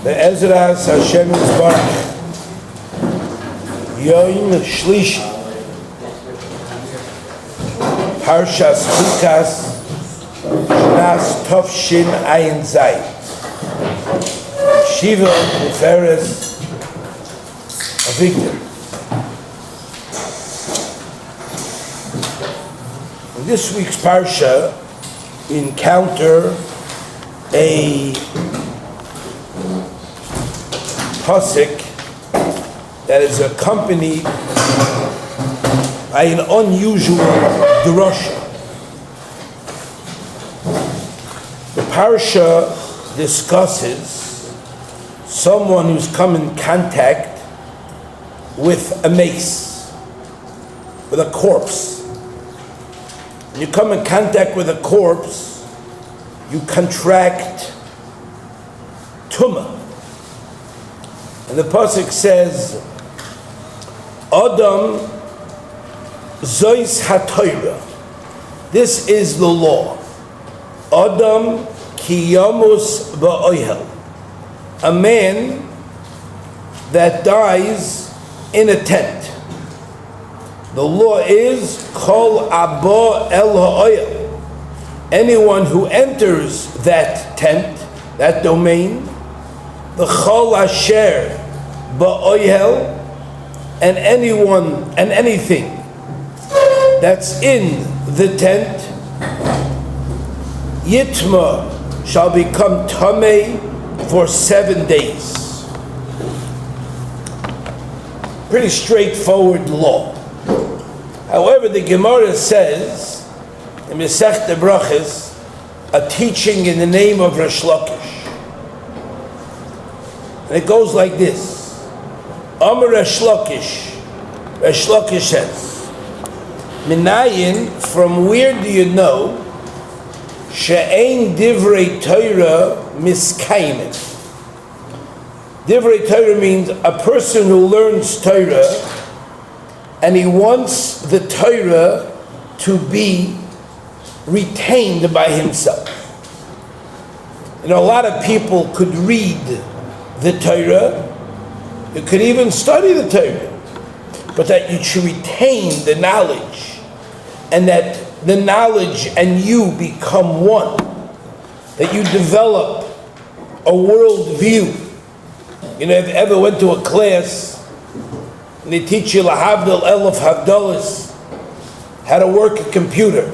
Be'ezras Hashem Yisbarach Yom Shlishi Parshas Chukas Shnas Tovshin Ayin Zay Shiva Tiferes Avigdor. In this week's Parsha, we encounter a pasuk that is accompanied by an unusual drasha. The Parsha discusses someone who's come in contact with a mace, with a corpse. When you come in contact with a corpse, you contract tumah. And the pasuk says, Adam zois haTorah. This is the law. Adam ki yamus ba'ohel. A man that dies in a tent. The law is kol abba el ha'ohel. Anyone who enters that tent, that domain, the chol asher ba'ohel, and anyone and anything that's in the tent, yitma, shall become tamei for 7 days. Pretty straightforward law. However, the Gemara says in Masechta Brachos, a teaching in the name of Reish Lakish. And it goes like this. Amar Reish Lakish says, Minayin, from where do you know she'ein divrei Torah miskayim? Divrei Torah means a person who learns Torah and he wants the Torah to be retained by himself. You know, a lot of people could read the Torah, you could even study the Torah, but that you should retain the knowledge, and that the knowledge and you become one, that you develop a world view. You know, if you ever went to a class and they teach you lahavdil elef havdalas, how to work a computer,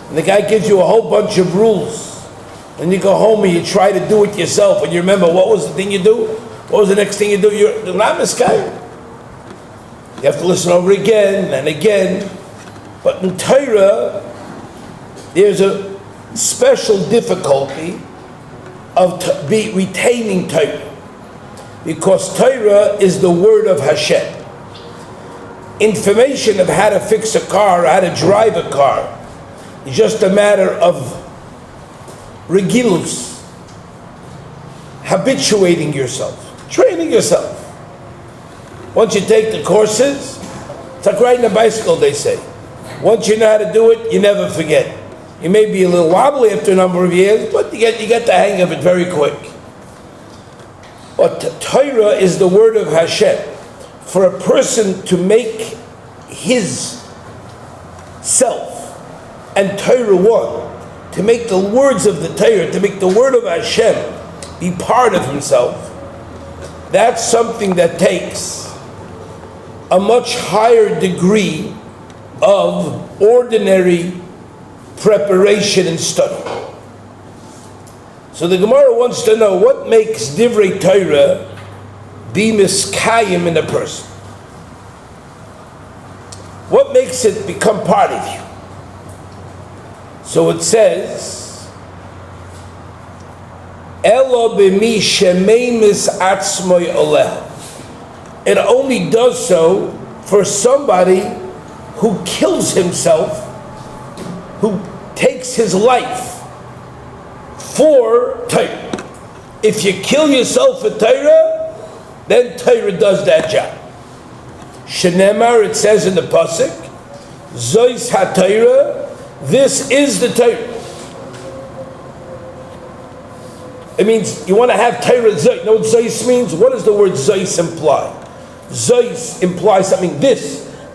and the guy gives you a whole bunch of rules, and you go home and you try to do it yourself, and you remember what was the thing you do, what was the next thing you do, you're not miskayim. You have to listen over again and again. But in Torah, there's a special difficulty of retaining Torah, because Torah is the word of Hashem. Information of how to fix a car, how to drive a car, is just a matter of regilus, habituating yourself, training yourself. Once you take the courses, it's like riding a bicycle, they say. Once you know how to do it, you never forget. You may be a little wobbly after a number of years, but you get the hang of it very quick. But Torah is the word of Hashem. For a person to make his self and Torah one, to make the words of the Torah, to make the word of Hashem be part of himself, that's something that takes a much higher degree of ordinary preparation and study. So the Gemara wants to know what makes divrei Torah be miskayim in a person. What makes it become part of you? So it says, Elo b'mi shemeimis atzmoi oleh. It only does so for somebody who kills himself, who takes his life for Torah. If you kill yourself for Torah, then Torah does that job. Shenemar, it says in the pasuk, Zois HaTorah, this is the Torah. It means you want to have Torah Zeis. You know what Zeis means? What does the word Zeis imply? Zeis implies something.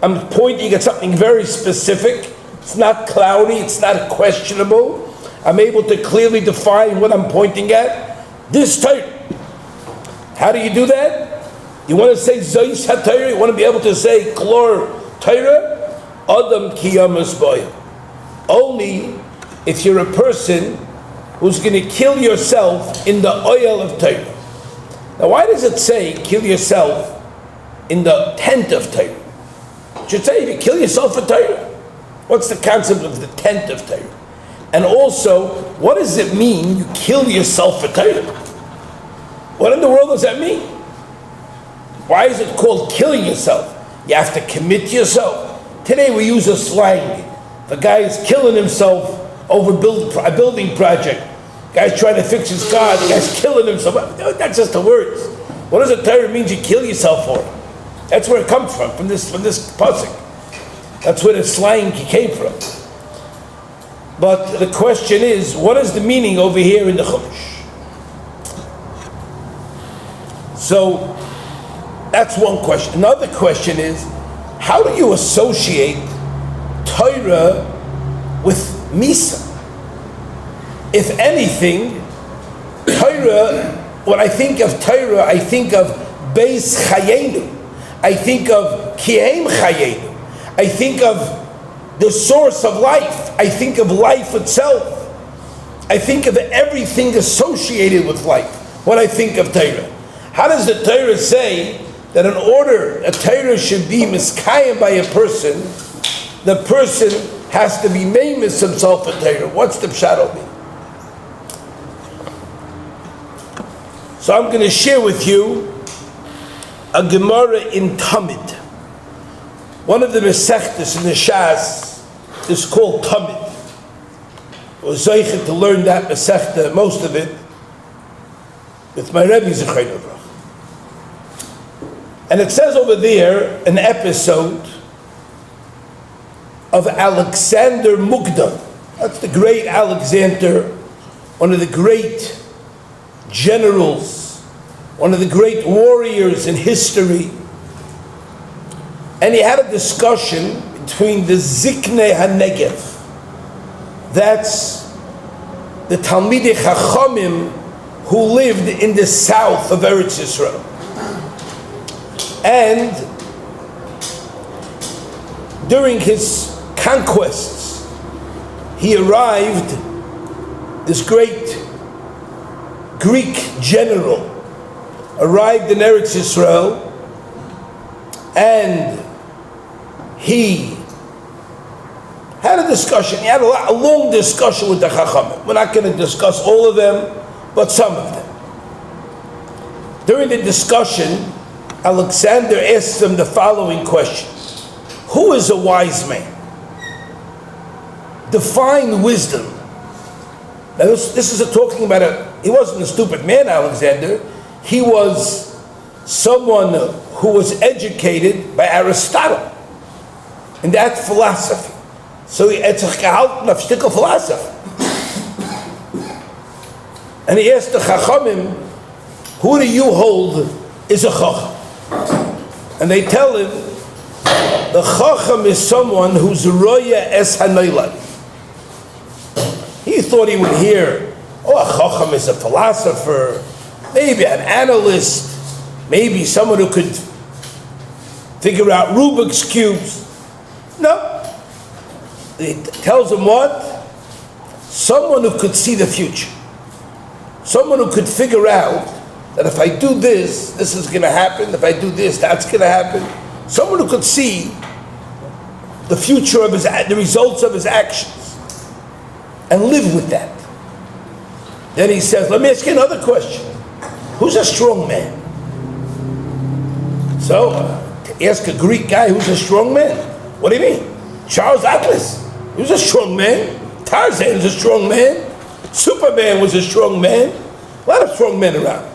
I'm pointing at something very specific. It's not cloudy. It's not questionable. I'm able to clearly define what I'm pointing at. This Torah. How do you do that? You want to say Zeis HaTorah? You want to be able to say Klor Torah? Adam Kiyamas Boya. Only if you're a person who's going to kill yourself in the oil of Torah. Now, why does it say kill yourself in the tent of Torah? It should say if you kill yourself for Torah. What's the concept of the tent of Torah? And also, what does it mean you kill yourself for Torah? What in the world does that mean? Why is it called killing yourself? You have to commit yourself. Today we use a slang. The guy is killing himself over a building project. Guy's trying to fix his car. The guy's killing himself. That's just the words. What does the Torah mean you kill yourself for? That's where it comes from this pasuk. That's where the slang came from. But the question is, what is the meaning over here in the Chumash? So that's one question. Another question is, how do you associate Torah with Misa? If anything, Torah, when I think of Torah, I think of Beis Chayenu. I think of Kihem Chayenu. I think of the source of life. I think of life itself. I think of everything associated with life when I think of Torah. How does the Torah say that in order a Torah should be miskayim by a person, the person has to be meimis himself a Torah? What's the pshat of it? So I'm going to share with you a Gemara in Tamid. One of the Mesechtes in the Shas is called Tamid. I was zeichet to learn that Mesechta, most of it, with my Rebbe Zechayim. And it says over there an episode of Alexander Mukdam. That's the great Alexander, one of the great generals, one of the great warriors in history. And he had a discussion between the Ziknei HaNegev. That's the Talmidei Chachamim who lived in the south of Eretz Yisrael. And during his conquests, he arrived, this great Greek general arrived in Eretz Yisrael, and he had a discussion. He had a long discussion with the Chachamim. We're not going to discuss all of them, but some of them. During the discussion, Alexander asked him the following question: who is a wise man? Define wisdom. Now this is talking about he wasn't a stupid man, Alexander. He was someone who was educated by Aristotle in that philosophy. So it's a gehalten auf Stückel philosophy. And he asked the Chachamim, who do you hold is a Chacham? And they tell him, the Chacham is someone who's Roya es Hanoilad. He thought he would hear, a Chacham is a philosopher, maybe an analyst, maybe someone who could figure out Rubik's cubes. No. It tells him what? Someone who could see the future. Someone who could figure out that if I do this, this is going to happen. If I do this, that's going to happen. Someone who could see the future of the results of his actions and live with that. Then he says, let me ask you another question. Who's a strong man? So, to ask a Greek guy who's a strong man, what do you mean? Charles Atlas, he was a strong man. Tarzan was a strong man. Superman was a strong man. A lot of strong men around.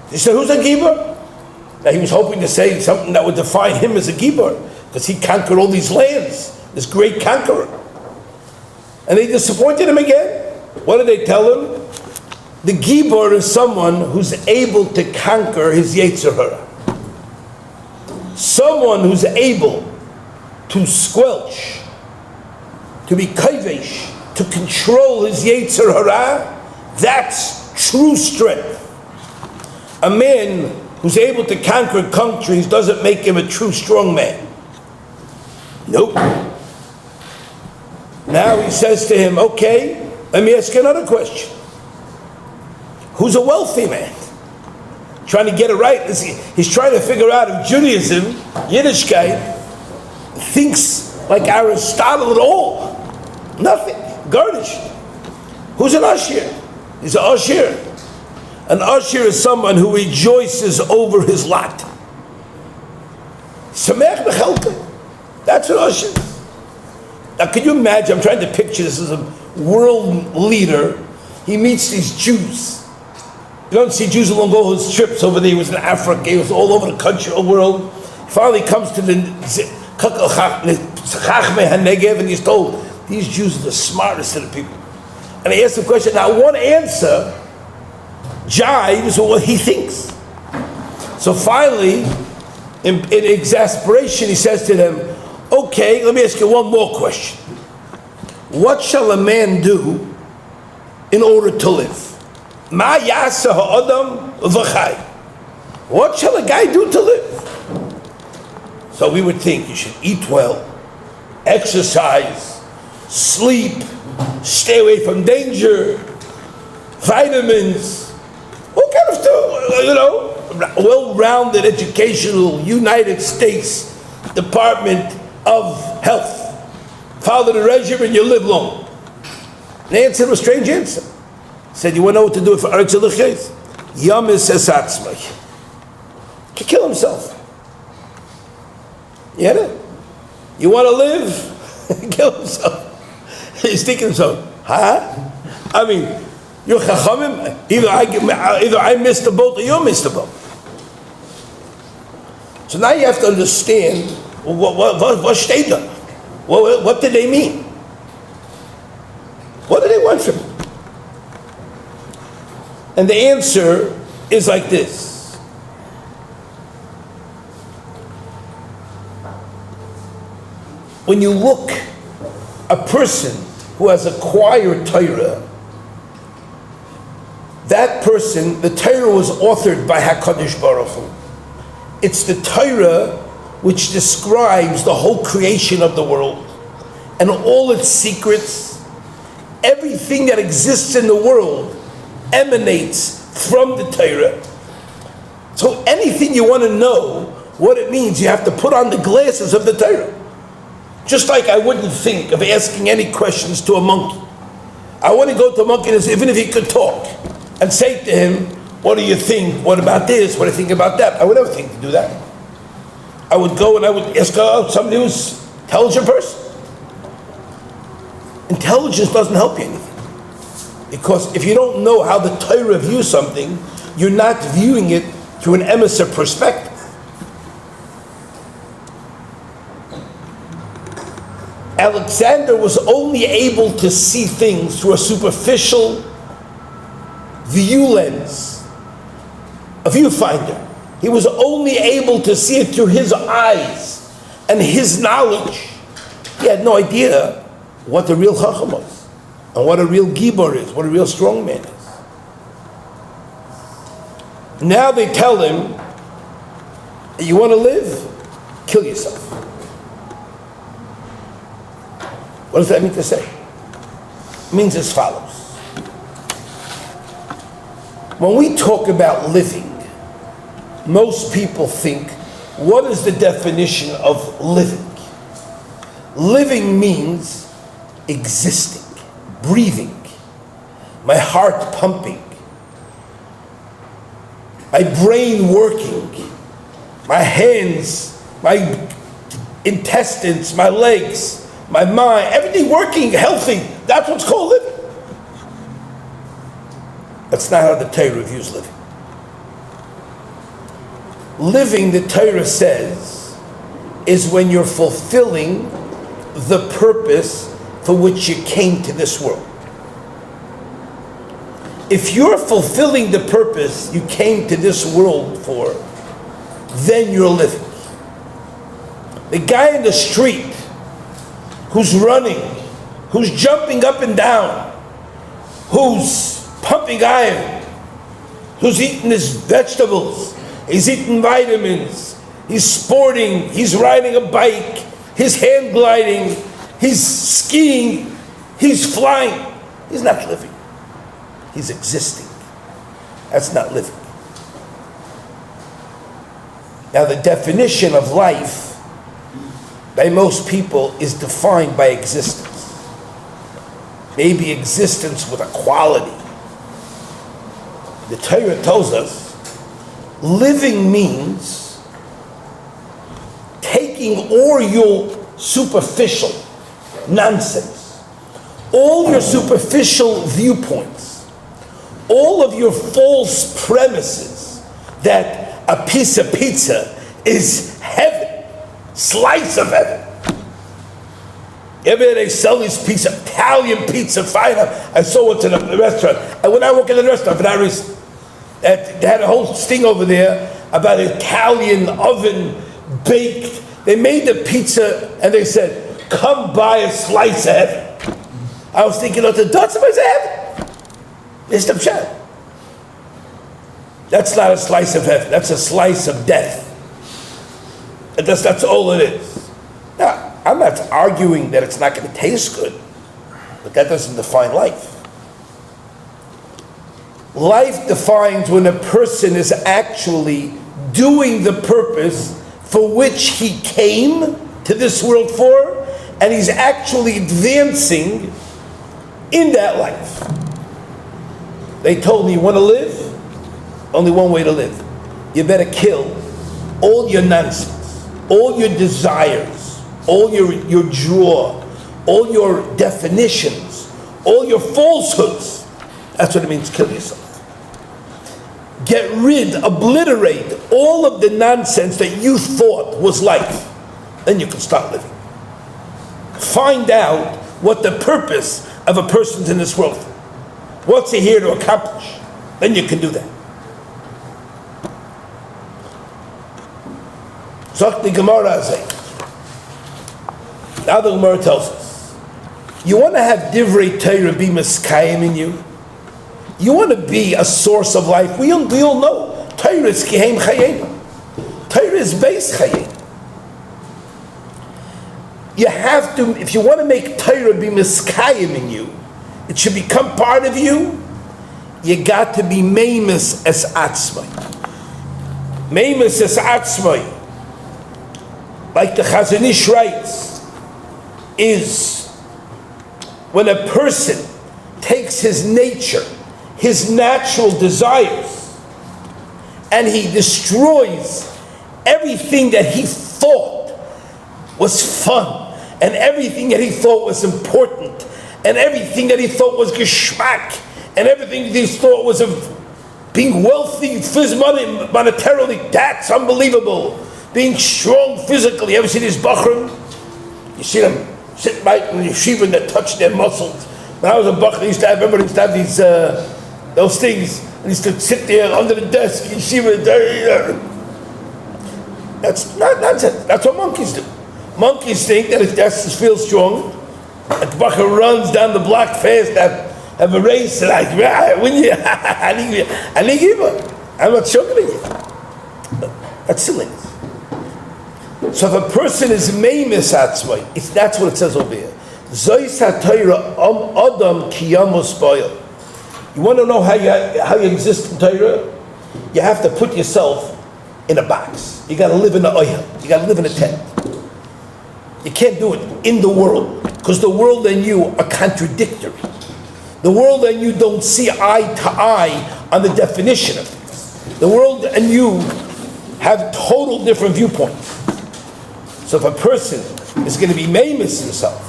He said, who's a Gibor? Now he was hoping to say something that would define him as a Gibor, because he conquered all these lands, this great conqueror. And they disappointed him again. What did they tell him? The Gibor is someone who's able to conquer his Yetzer Hara. Someone who's able to squelch, to be kaivesh, to control his Yetzer Hara, that's true strength. A man who's able to conquer countries doesn't make him a true strong man. Nope. Now he says to him, okay, let me ask you another question. Who's a wealthy man? Trying to get it right. He's trying to figure out if Judaism, Yiddishkeit, thinks like Aristotle at all. Nothing. Garnished. Who's an Ashir? He's an Ashir. An Ashir is someone who rejoices over his lot. Samech b'chelka. That's what Ashir is. Now, can you imagine? I'm trying to picture this as a world leader. He meets these Jews. You don't see Jews along all his trips over there. He was in Africa. He was all over the country, the world. Finally, he comes to the Chachmei HaNegev, and he's told these Jews are the smartest of the people. And he asks the question. Now, one answer jives with what he thinks. So finally, in exasperation, he says to them, okay, let me ask you one more question. What shall a man do in order to live? Ma yasa ha'adam v'chai. What shall a guy do to live? So we would think you should eat well, exercise, sleep, stay away from danger, vitamins, all kind of stuff, well-rounded educational United States Department of Health. Follow the regimen, you live long. They answered a strange answer. Said, you want to know what to do for Aretz Elochis? Yamis es atzmai. To kill himself. You get it? You want to live? Kill himself. He's thinking to himself, huh? I mean, you're chachamim. Either I missed the boat or you missed the boat. So now you have to understand what SHLITA. What did they mean? What do they want from him? And the answer is like this. When you look, a person who has acquired Torah, that person, the Torah was authored by HaKadosh Baruch Hu. It's the Torah which describes the whole creation of the world and all its secrets. Everything that exists in the world emanates from the Torah. So anything you want to know what it means, you have to put on the glasses of the Torah. Just like I wouldn't think of asking any questions to a monkey. I want to go to a monkey, even if he could talk, and say to him, what do you think? What about this? What do you think about that? I would never think to do that. I would go and I would ask somebody who's an intelligent person. Intelligence doesn't help you anything. Because if you don't know how the Torah views something, you're not viewing it through an emissary perspective. Alexander was only able to see things through a superficial view lens, a viewfinder. He was only able to see it through his eyes and his knowledge. He had no idea what the real Chacham was, and what a real Gibor is, what a real strong man is. Now they tell him, you want to live? Kill yourself. What does that mean to say? It means as follows. When we talk about living, most people think, what is the definition of living? Living means existing, breathing, my heart pumping, my brain working, my hands, my intestines, my legs, my mind, everything working, healthy. That's what's called living. That's not how the Torah views living. Living, the Torah says, is when you're fulfilling the purpose for which you came to this world. If you're fulfilling the purpose you came to this world for, then you're living. The guy in the street who's running, who's jumping up and down, who's pumping iron, who's eating his vegetables, he's eating vitamins, he's sporting, he's riding a bike, he's hand gliding, he's skiing, he's flying. He's not living. He's existing. That's not living. Now the definition of life by most people is defined by existence. Maybe existence with a quality. The Torah tells us living means taking all your superficial nonsense, all your superficial viewpoints, all of your false premises that a piece of pizza is heaven, slice of heaven. Every day they sell this piece of Italian pizza, fine. I saw it in a restaurant. And when I walk in the restaurant, for that reason, they had a whole sting over there about Italian oven baked. They made the pizza and they said, come buy a slice of heaven. I was thinking, the dots of heaven. It's the pshat. That's not a slice of heaven. That's a slice of death. And that's all it is. Now, I'm not arguing that it's not going to taste good, but that doesn't define life. Life defines when a person is actually doing the purpose for which he came to this world for, and he's actually advancing in that life. They told me, you want to live? Only one way to live. You better kill all your nonsense, all your desires, all your draw, all your definitions, all your falsehoods. That's what it means, kill yourself. Get rid, obliterate all of the nonsense that you thought was life. Then you can start living. Find out what the purpose of a person's in this world for. What's he here to accomplish? Then you can do that. Zok the Gemara say. Now the Gemara tells us, you want to have divrei Torah be miskayim in you? You want to be a source of life? We all know Torah is kihem chayim. Torah is base chayim. You have to, if you want to make Torah be miskayim in you, it should become part of you. You got to be meimus es atzmai. Meimus es atzmai, like the Chazon Ish writes, is when a person takes his nature, his natural desires, and he destroys everything that he thought was fun, and everything that he thought was important, and everything that he thought was geschmack, and everything that he thought was of being wealthy monetarily. That's unbelievable. Being strong physically. You ever see these bachrim? You see them sit right in the yeshiva and they touch their muscles. When I was a bachrim, everybody used to have these those things, and he used to sit there under the desk, yeshiva. That's not nonsense. That's what monkeys do. Monkeys think that if they feel strong, and the bachar runs down the block fast, have a race, and I'm not joking you. That's silliness. So if a person is meimus atzmai, that's what it says over here. Zois ha-Torah adam kiyamos boil. You want to know how you exist in Torah? You have to put yourself in a box. You got to live in an oil. You got to live in a tent. You can't do it in the world, because the world and you are contradictory. The world and you don't see eye to eye on the definition of things. The world and you have total different viewpoints. So if a person is going to be meimus himself,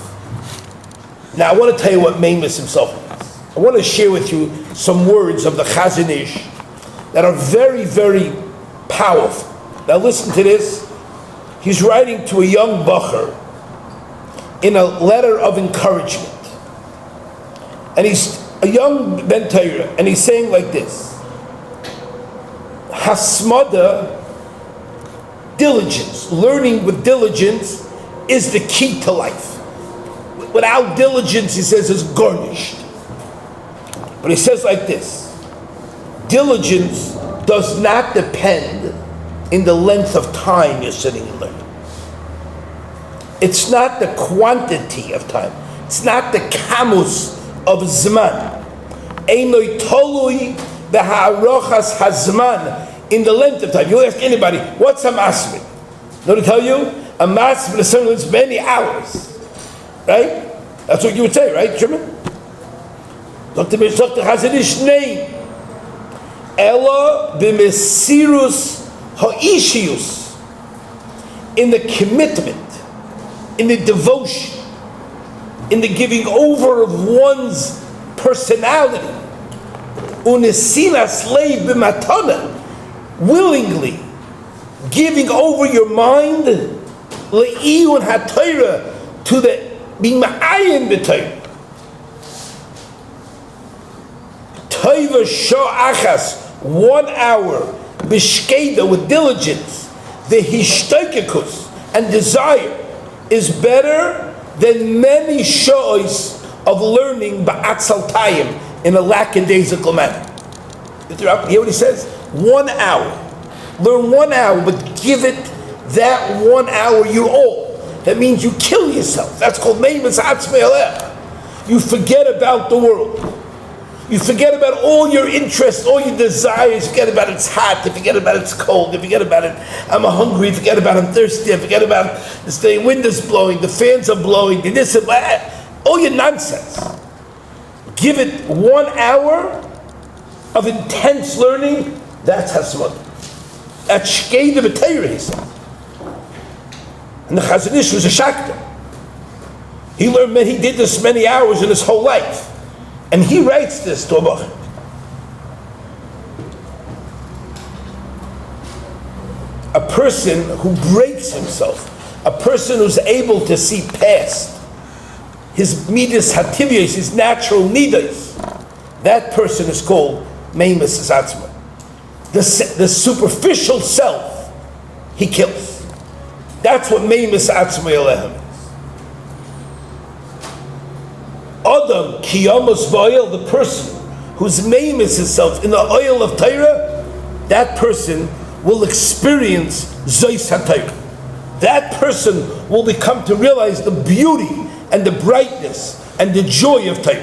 now I want to tell you what meimus himself is. I want to share with you some words of the Chazon Ish that are very, very powerful. Now listen to this. He's writing to a young bacher in a letter of encouragement. And he's a young Ben Torah, and he's saying like this: Hasmada, diligence, learning with diligence, is the key to life. Without diligence, he says, is garnished. But he says like this: diligence does not depend in the length of time you're sitting and learning. It's not the quantity of time. It's not the kamus of zman. Einoi tolui b'ha'arochas hazman, in the length of time. You ask anybody, what's a masmid? Know to tell you? A masmid is someone who lives many hours. Right? That's what you would say, right, Shimon? Dr. Chazanish name. Ella b'mesirus ha'ishius. In the commitment, in the devotion, in the giving over of one's personality. Unesilas leib b'matana. Willingly giving over your mind le'iyun ha'torah, to the being ma'ayin b'torah. Toiva sha'achas, 1 hour, b'shkeda, with diligence, the hishtoikekus, and desire, is better than many sha'os of learning ba'atzaltayim, in a lackadaisical manner. You hear what he says? 1 hour. Learn 1 hour, but give it that 1 hour your all. That means you kill yourself. That's called meimas atzmei aleh. You forget about the world. You forget about all your interests, all your desires. You forget about it's hot. You forget about it's cold. You forget about it, I'm hungry. You forget about I'm thirsty. You forget about the window's blowing, the fans are blowing, the this and that. All your nonsense. Give it 1 hour of intense learning. That's hasmad. That's shkeda b'teirah, he said. And the Chazon Ish was a shakta. He learned, he did this many hours in his whole life. And he writes this to a book. A person who breaks himself, a person who's able to see past his midas hativiyos, his natural nidas, that person is called meimas atzma. The superficial self, he kills. That's what meimas atzma alehem is. Adam kiyamos ba'oil, the person whose meimas himself in the oil of Torah, that person will experience zois haTorah. That person will become to realize the beauty and the brightness and the joy of Torah.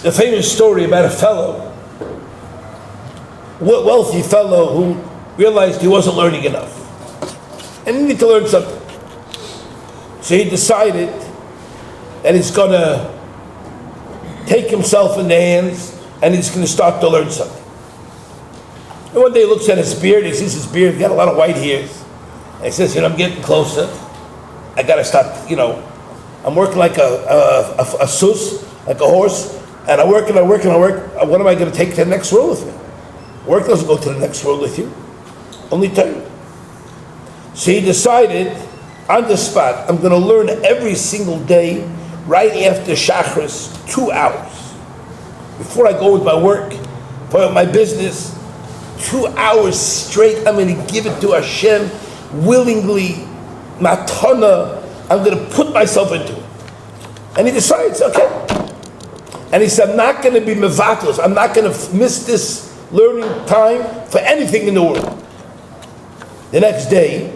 The famous story about a fellow, wealthy fellow, who realized he wasn't learning enough and he needed to learn something. So he decided that he's going to take himself in the hands and he's going to start to learn something. And one day he looks at his beard, he sees his beard, he's got a lot of white hairs. And he says, I'm getting closer. I got to start, I'm working like a sus, like a horse, and I work. What am I going to take to the next world with me? Work doesn't go to the next world with you. Only Torah. So he decided, on the spot, I'm going to learn every single day, right after Shachris, 2 hours. Before I go with my work, for my business, 2 hours straight, I'm going to give it to Hashem willingly, matana. I'm going to put myself into it. And he decides, okay. And he said, I'm not going to be mevatos. I'm not going to miss this learning time for anything in the world. The next day,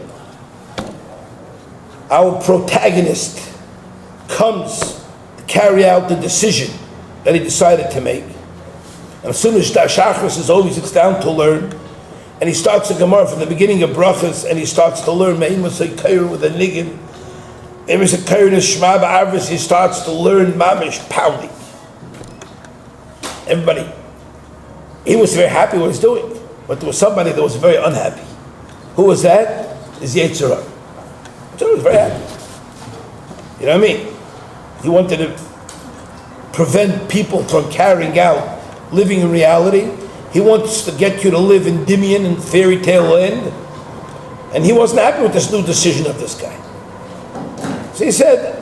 our protagonist comes to carry out the decision that he decided to make. And as soon as Shachris is over, he sits down to learn. And he starts the Gemara from the beginning of Brachas, and he starts to learn Me'imah Seikair with a niggin. There is a Kair in Shema Ba'arvis, he starts to learn Mamish pounding. Everybody, he was very happy what he's doing. But there was somebody that was very unhappy. Who was that? Is Yisroel. So he was very happy. You know what I mean? He wanted to prevent people from carrying out living in reality. He wants to get you to live in Dimion and fairy tale land. And he wasn't happy with this new decision of this guy. So he said,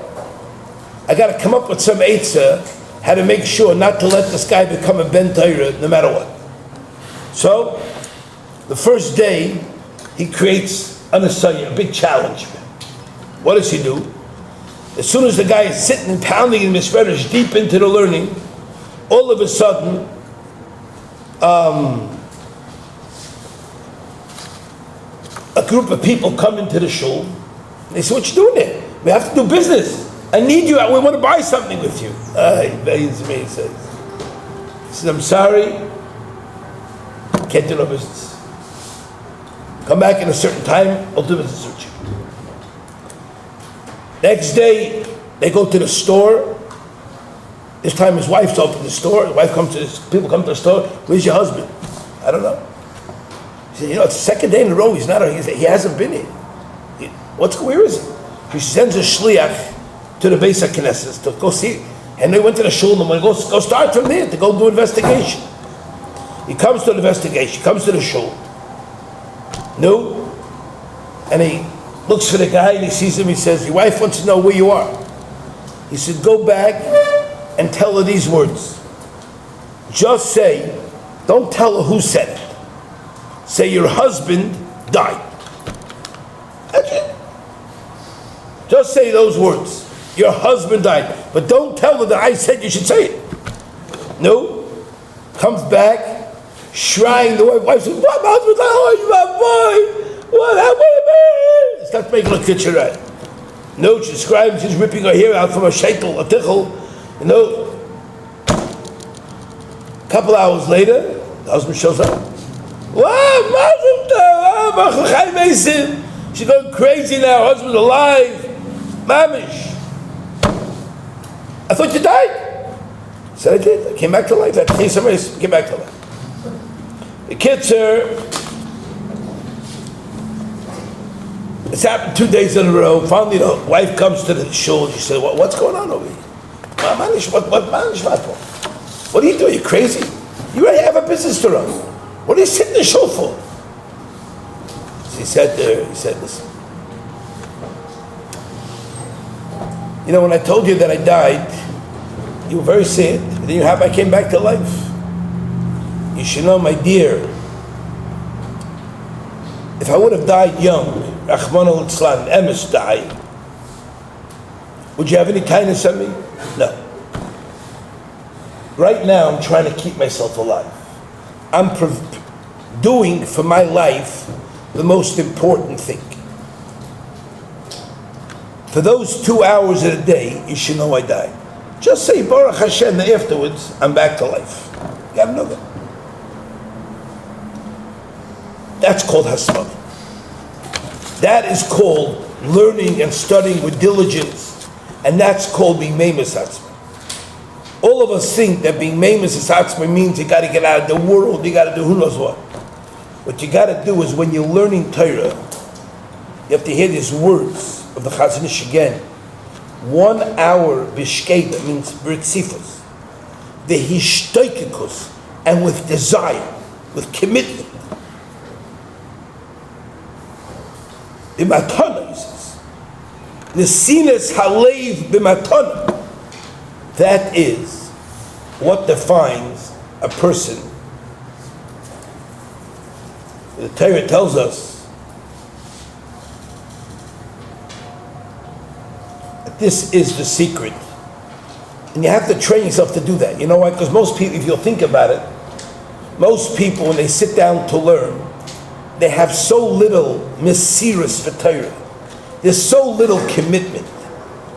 I got to come up with some eitzah how to make sure not to let this guy become a Ben Torah no matter what. So, the first day, he creates an asaya, a big challenge. What does he do? As soon as the guy is sitting and pounding in Tiferes deep into the learning, all of a sudden, a group of people come into the shul. They say, "What you doing there? We have to do business. I need you. We want to buy something with you." He says, "I'm sorry. Can't do no business. Come back in a certain time. I'll do business with you." Next day, they go to the store. This time his wife's opened the store. His wife comes to people come to the store. "Where's your husband?" "I don't know." He said, "It's the second day in a row he's not here." He hasn't been here. Where is he? She sends a shliach to the Beis HaKnesses to go see. And they went to the shul and went, go start from there to go do investigation. He comes to the investigation, comes to the shul. No. And he looks for the guy and he sees him. He says, "Your wife wants to know where you are." He said, "Go back and tell her these words. Just say, don't tell her who said it. Say your husband died." That's it. Just say those words. Your husband died. But don't tell her that I said you should say it. No. Comes back, shrine. The wife says, "What, my husband died? Oh, my boy. What happened?" Starts making a kitchen right. No, she describes she's ripping her hair out from a sheitel, a tichel. A couple hours later, the husband shows up. She's going crazy now. Her husband's alive. Mamish. "I thought you died." I said, "I did. I came back to life. I came back to life." The kids are. It's happened 2 days in a row. Finally, the wife comes to the shul. She said, "What's going on over here? What are you doing? You crazy? You already have a business to run. What are you sitting in the shul for?" He said, "Listen. You know, when I told you that I died, you were very sad. And then I came back to life. You should know, my dear, if I would have died young, Rachmana litzlan, Emes died, would you have any kindness on me? No. Right now, I'm trying to keep myself alive. I'm doing for my life the most important thing. For those 2 hours of the day, you should know I died. Just say Baruch Hashem, and afterwards, I'm back to life. You gotta know that. That's called hasmada. That is called learning and studying with diligence. And that's called being meimus atzma. All of us think that being meimus atzma means you got to get out of the world, you got to do who knows what. What you got to do is when you're learning Torah, you have to hear these words of the Chazon Ish again. 1 hour b'shkeida means b'ritzifus. The hishtoikikus, and with desire, with commitment. B'matana, he says. Nesines halev b'matana. That is what defines a person. The Torah tells us that this is the secret. And you have to train yourself to do that. You know why? Because most people, if you'll think about it, most people, when they sit down to learn, they have so little mesiras for Torah. There's so little commitment.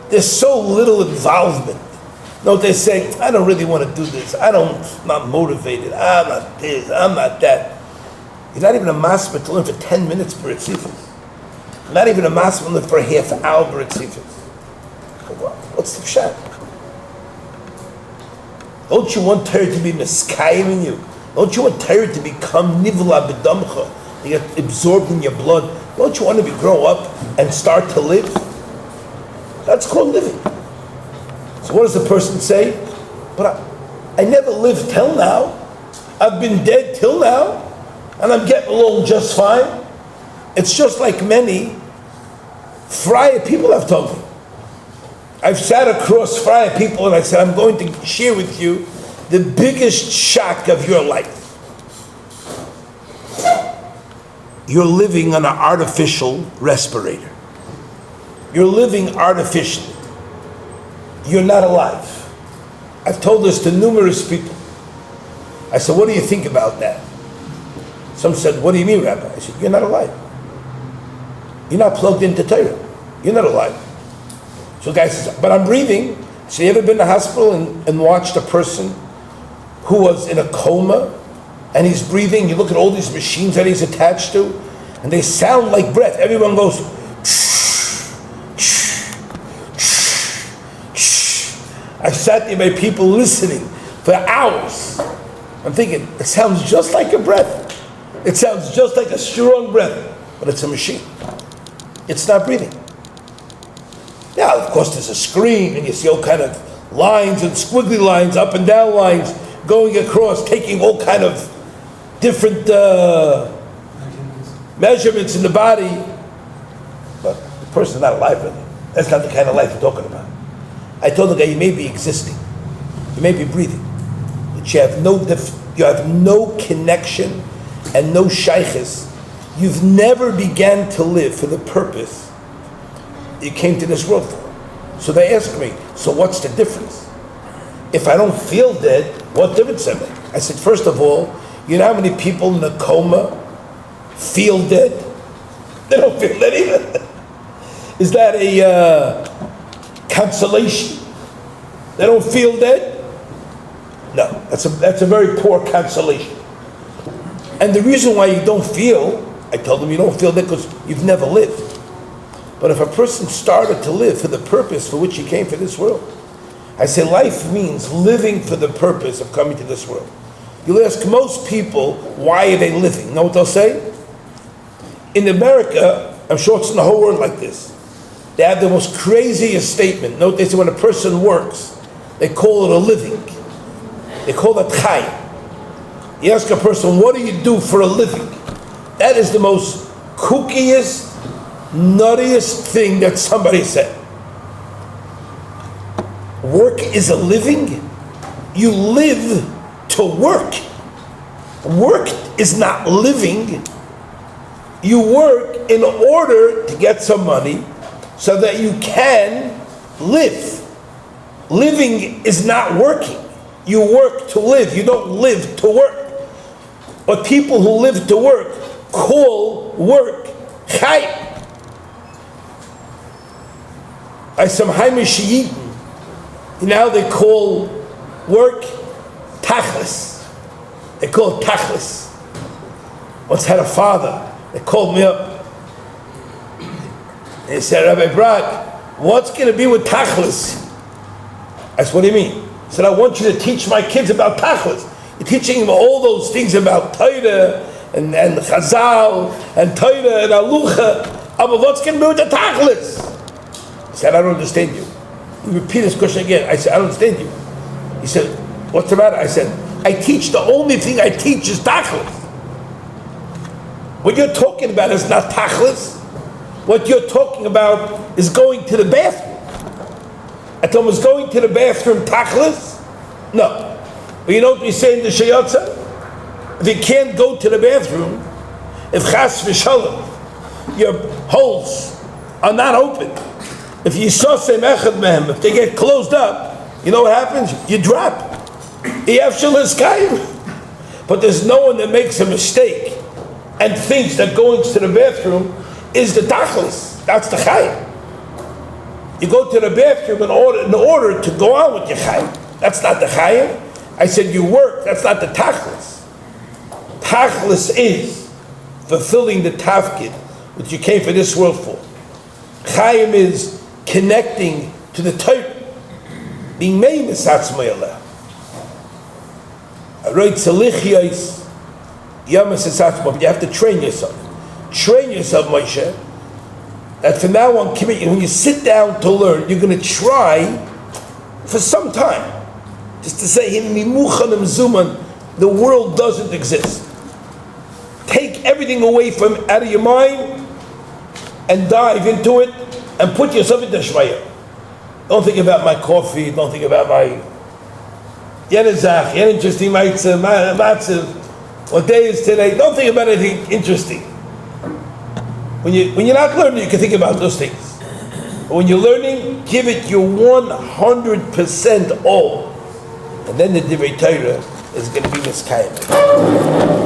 There's so little involvement. No, they say, I don't really want to do this. I'm not motivated. I'm not this. I'm not that. You're not even a masma to learn for 10 minutes per Tiferes. Not even a masma to learn for a half hour per Tiferes. What's the pshat? Don't you want Torah to be meskayim in you? Don't you want Torah to become nivla b'damcha, to get absorbed in your blood? Don't you want to grow up and start to live? That's called living. So what does the person say? But I never lived till now. I've been dead till now, and I'm getting along just fine. It's just like many friar people have told me. I've sat across from people and I said, I'm going to share with you the biggest shock of your life. You're living on an artificial respirator. You're living artificially. You're not alive. I've told this to numerous people. I said, what do you think about that? Some said, what do you mean, Rabbi? I said, you're not alive. You're not plugged into Torah. You're not alive. So the guy says, but I'm breathing. So you ever been to the hospital and watched a person who was in a coma and he's breathing? You look at all these machines that he's attached to and they sound like breath. Everyone goes, I sat there by people listening for hours. I'm thinking, it sounds just like a breath. It sounds just like a strong breath, but it's a machine. It's not breathing. Now, of course, there's a screen and you see all kind of lines and squiggly lines, up and down lines, going across, taking all kind of different measurements in the body. But the person's not alive really. That's not the kind of life we're talking about. I told the guy, you may be existing, you may be breathing, but you have no connection and no shaykhis. You've never began to live for the purpose you came to this world for. So they asked me, so what's the difference? If I don't feel dead, what difference does it make? I said, first of all, you know how many people in a coma feel dead? They don't feel dead either. Is that a consolation? They don't feel dead? No, that's a very poor consolation. And the reason why you don't feel, I told them you don't feel dead because you've never lived. But if a person started to live for the purpose for which he came for this world, I say life means living for the purpose of coming to this world. You'll ask most people, why are they living? You know what they'll say? In America, I'm sure it's in the whole world like this, they have the most craziest statement. Note they say when a person works, they call it a living. They call it chayim. You ask a person, what do you do for a living? That is the most kookiest, nuttiest thing that somebody said. Work is a living? You live to work. Work is not living. You work in order to get some money so that you can live. Living is not working. You work to live. You don't live to work. But people who live to work call work chayim. By some Haimish Yidden, you know how they call work tachlis. They call it tachlis. Once had a father, they called me up. They said, Rabbi Brog, what's going to be with tachlis? I said, what do you mean? He said, I want you to teach my kids about tachlis. You're teaching them all those things about Torah and Chazal and Torah and Alucha. But what's going to be with the tachlis? He said, I don't understand you. He repeated his question again. I said, I don't understand you. He said, what's the matter? I said, I teach, the only thing I teach is tachlis. What you're talking about is not tachlis. What you're talking about is going to the bathroom. I told him, is going to the bathroom tachlis? No. But you know what we say in the Shayotza? If you can't go to the bathroom, if chas v'shalom, your holes are not open, if you saw same echad mehem, if they get closed up, you know what happens? You drop. But there's no one that makes a mistake and thinks that going to the bathroom is the tachlis. That's the chayim. You go to the bathroom in order to go on with your chayim. That's not the chayim. I said you work. That's not the tachlis. Tachlis is fulfilling the tafkid which you came for this world for. Chayim is connecting to the Torah, being made misatzmei aleh. But you have to train yourself. Train yourself, Moshe, that from now on, when you sit down to learn, you're going to try for some time just to say, the world doesn't exist. Take everything away from out of your mind and dive into it and put yourself into Shmaya. Don't think about my coffee. Don't think about my yenezach, yen interesting matzah. What day is today? Don't think about anything interesting. When you're not learning, you can think about those things. But when you're learning, give it your 100% all, and then the Divrei Torah is going to be miskayim.